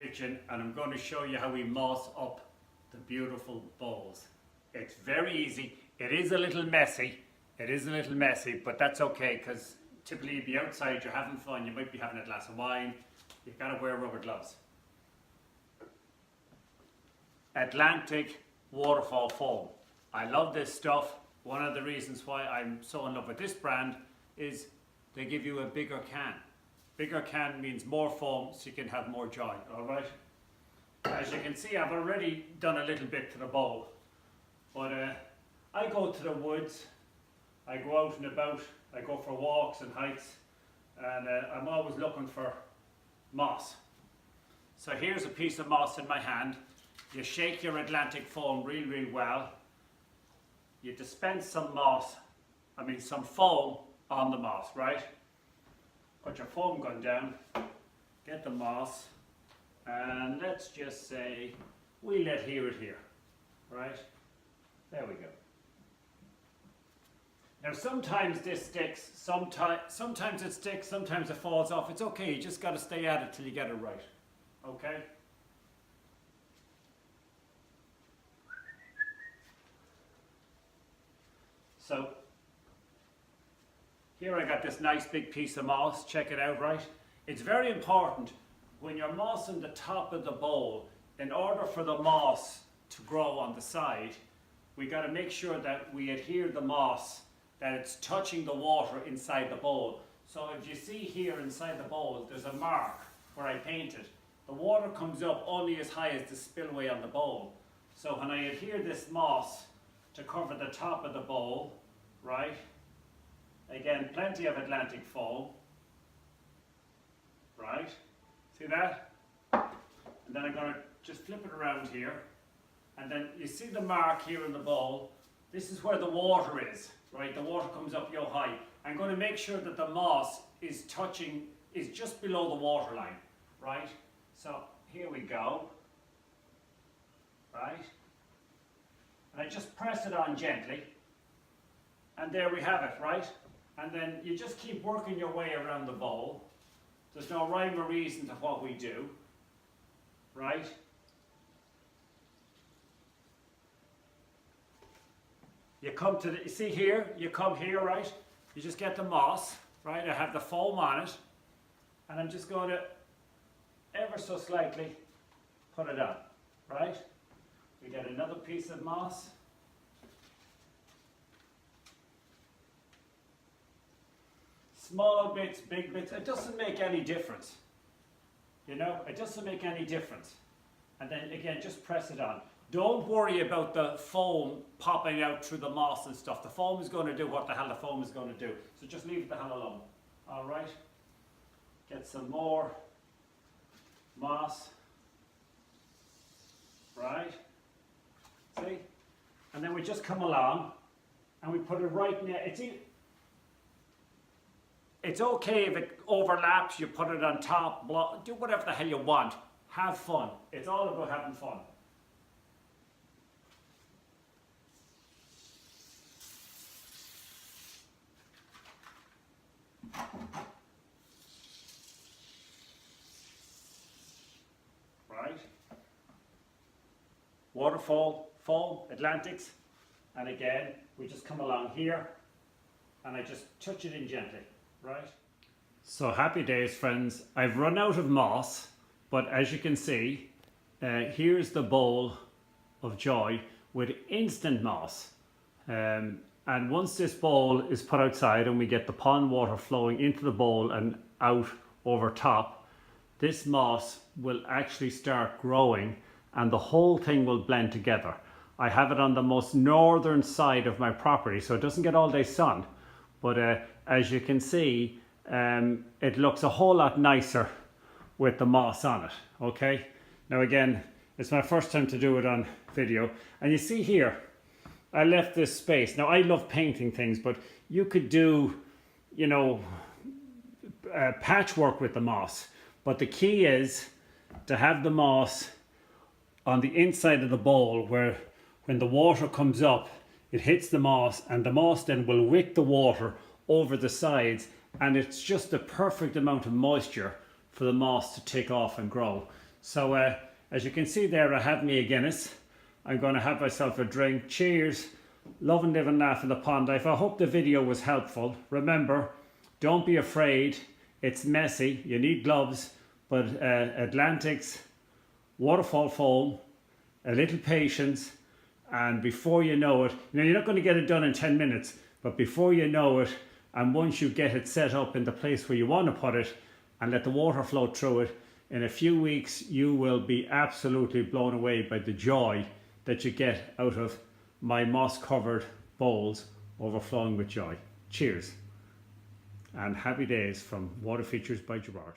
kitchen, and I'm going to show you how we moss up the beautiful bowls. It's very easy. It is a little messy. But that's okay, because typically you'd be outside, you're having fun, you might be having a glass of wine, you've got to wear rubber gloves. Atlantic waterfall foam. I love this stuff. One of the reasons why I'm so in love with this brand is they give you a bigger can. Bigger can means more foam, so you can have more joy, all right? As you can see, I've already done a little bit to the bowl, but I go to the woods, I go out and about, I go for walks and hikes, and I'm always looking for moss. So here's a piece of moss in my hand. You shake your Atlantic foam really well. You dispense some some foam on the moss, right? Put your foam gun down, get the moss, and let's just say we let it here, right? There we go. Now sometimes this sticks, sometimes it sticks, sometimes it falls off. It's okay, you just got to stay at it till you get it right, okay? So here I got this nice big piece of moss, check it out, right? It's very important when you're mossing the top of the bowl, in order for the moss to grow on the side, we got to make sure that we adhere the moss, that it's touching the water inside the bowl. So if you see here inside the bowl, there's a mark where I painted. The water comes up only as high as the spillway on the bowl. So when I adhere this moss to cover the top of the bowl, right? Again, plenty of Atlantic foam, right? See that? And then I'm going to just flip it around here. And then you see the mark here in the bowl. This is where the water is, right? The water comes up yo high. I'm going to make sure that the moss is just below the water line, right? So here we go, right? And I just press it on gently. And there we have it, right? And then you just keep working your way around the bowl. There's no rhyme or reason to what we do, right? You come to you see here, you come here, right? You just get the moss, right? I have the foam on it, and I'm just going to ever so slightly put it on, right? We get another piece of moss. Small bits, big bits, it doesn't make any difference. You know, it doesn't make any difference. And then again, just press it on. Don't worry about the foam popping out through the moss and stuff. The foam is going to do what the hell the foam is going to do. So just leave it the hell alone. All right? Get some more moss. Right? See? And then we just come along and we put it right near. It's okay if it overlaps, you put it on top, do whatever the hell you want. Have fun. It's all about having fun. Right? Waterfall, foam, Atlantics. And again, we just come along here and I just touch it in gently. Right. So happy days, friends. I've run out of moss, but as you can see, here's the bowl of joy with instant moss. And once this bowl is put outside and we get the pond water flowing into the bowl and out over top, this moss will actually start growing and the whole thing will blend together. I have it on the most northern side of my property, so it doesn't get all day sun. But as you can see, it looks a whole lot nicer with the moss on it, okay? Now again, it's my first time to do it on video. And you see here, I left this space. Now I love painting things, but you could do, you know, patchwork with the moss. But the key is to have the moss on the inside of the bowl where when the water comes up, it hits the moss and the moss then will wick the water over the sides, and it's just the perfect amount of moisture for the moss to take off and grow. So as you can see there, I have me a Guinness. I'm going to have myself a drink. Cheers. Love and live and laugh in the pond life. I hope the video was helpful. Remember, don't be afraid. It's messy. You need gloves. But Atlantic's waterfall foam, a little patience, and before you know it, you're not going to get it done in 10 minutes, but before you know it, and once you get it set up in the place where you want to put it and let the water flow through it, in a few weeks you will be absolutely blown away by the joy that you get out of my moss covered bowls overflowing with joy. Cheers and happy days from Water Features by Gerard.